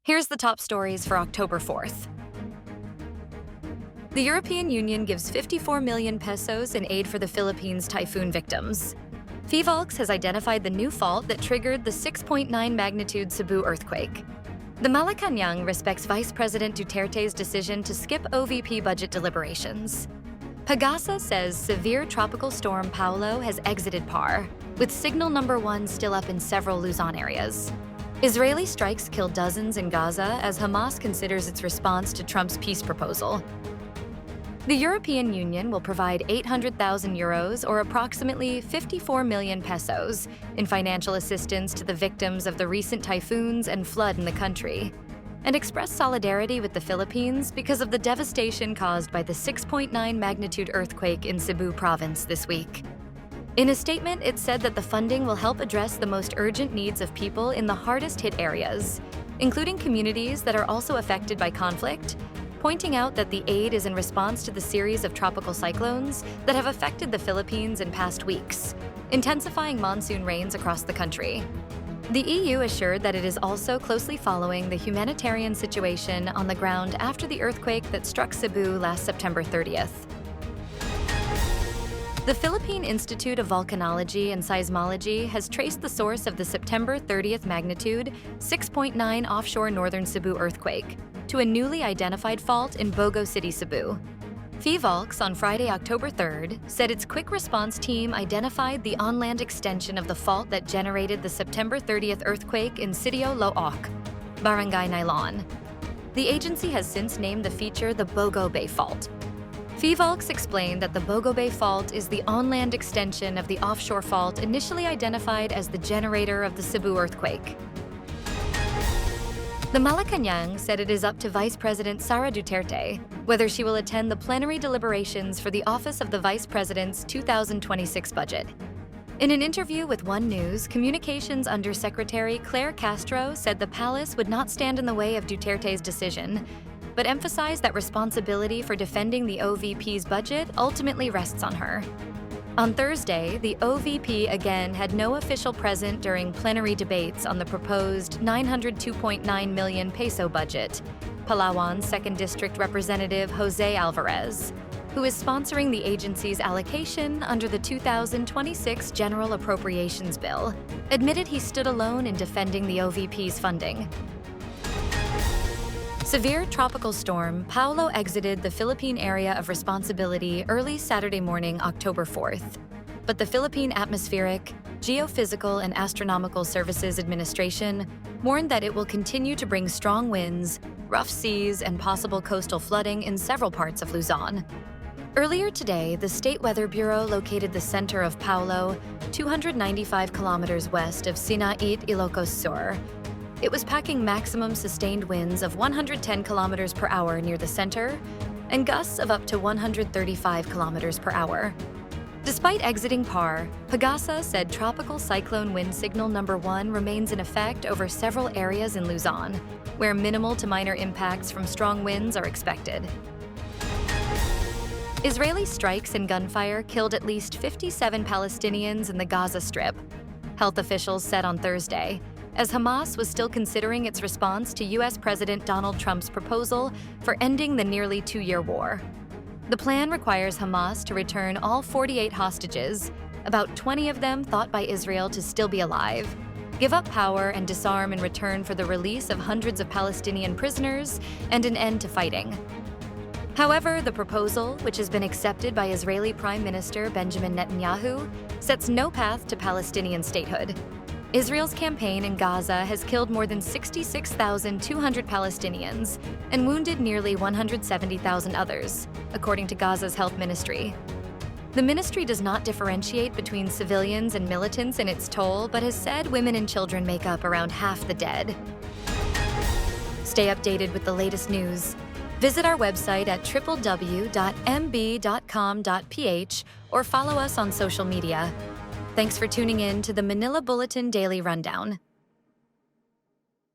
Here's the top stories for October 4th. The European Union gives 54 million pesos in aid for the Philippines typhoon victims. Phivolcs has identified the new fault that triggered the 6.9 magnitude Cebu earthquake. The Malacanang respects Vice President Duterte's decision to skip OVP budget deliberations. PAGASA says severe tropical storm Paolo has exited PAR, with signal number 1 still up in several Luzon areas. Israeli strikes killed dozens in Gaza as Hamas considers its response to Trump's peace proposal. The European Union will provide 800,000 euros, or approximately 54 million pesos, in financial assistance to the victims of the recent typhoons and flood in the country, and express solidarity with the Philippines because of the devastation caused by the 6.9 magnitude earthquake in Cebu province this week. In a statement, it said that the funding will help address the most urgent needs of people in the hardest-hit areas, including communities that are also affected by conflict, pointing out that the aid is in response to the series of tropical cyclones that have affected the Philippines in past weeks, intensifying monsoon rains across the country. The EU assured that it is also closely following the humanitarian situation on the ground after the earthquake that struck Cebu last September 30th. The Philippine Institute of Volcanology and Seismology has traced the source of the September 30th magnitude 6.9 offshore northern Cebu earthquake to a newly identified fault in Bogo City, Cebu. Phivolcs on Friday, October 3rd, said its quick response team identified the on-land extension of the fault that generated the September 30th earthquake in Sitio Looc, Barangay Nylon. The agency has since named the feature the Bogo Bay Fault. Phivolcs explained that the Bogo Bay Fault is the on-land extension of the offshore fault initially identified as the generator of the Cebu earthquake. The Malacanang said it is up to Vice President Sara Duterte whether she will attend the plenary deliberations for the Office of the Vice President's 2026 budget. In an interview with One News, Communications Undersecretary Claire Castro said the palace would not stand in the way of Duterte's decision, but emphasized that responsibility for defending the OVP's budget ultimately rests on her. On Thursday, the OVP again had no official present during plenary debates on the proposed 902.9 million peso budget. Palawan's 2nd District Representative Jose Alvarez, who is sponsoring the agency's allocation under the 2026 General Appropriations Bill, admitted he stood alone in defending the OVP's funding. Severe tropical storm Paolo exited the Philippine area of responsibility early Saturday morning, October 4th. But the Philippine Atmospheric, Geophysical and Astronomical Services Administration warned that it will continue to bring strong winds, rough seas, and possible coastal flooding in several parts of Luzon. Earlier today, the State Weather Bureau located the center of Paolo, 295 kilometers west of Sinait, Ilocos Sur. It was packing maximum sustained winds of 110 kilometers per hour near the center and gusts of up to 135 kilometers per hour. Despite exiting PAR, PAGASA said tropical cyclone wind signal number 1 remains in effect over several areas in Luzon, where minimal to minor impacts from strong winds are expected. Israeli strikes and gunfire killed at least 57 Palestinians in the Gaza Strip, health officials said on Thursday, as Hamas was still considering its response to U.S. President Donald Trump's proposal for ending the nearly 2-year war. The plan requires Hamas to return all 48 hostages, about 20 of them thought by Israel to still be alive, give up power and disarm in return for the release of hundreds of Palestinian prisoners, and an end to fighting. However, the proposal, which has been accepted by Israeli Prime Minister Benjamin Netanyahu, sets no path to Palestinian statehood. Israel's campaign in Gaza has killed more than 66,200 Palestinians and wounded nearly 170,000 others, according to Gaza's health ministry. The ministry does not differentiate between civilians and militants in its toll, but has said women and children make up around half the dead. Stay updated with the latest news. Visit our website at www.mb.com.ph or follow us on social media. Thanks for tuning in to the Manila Bulletin Daily Rundown.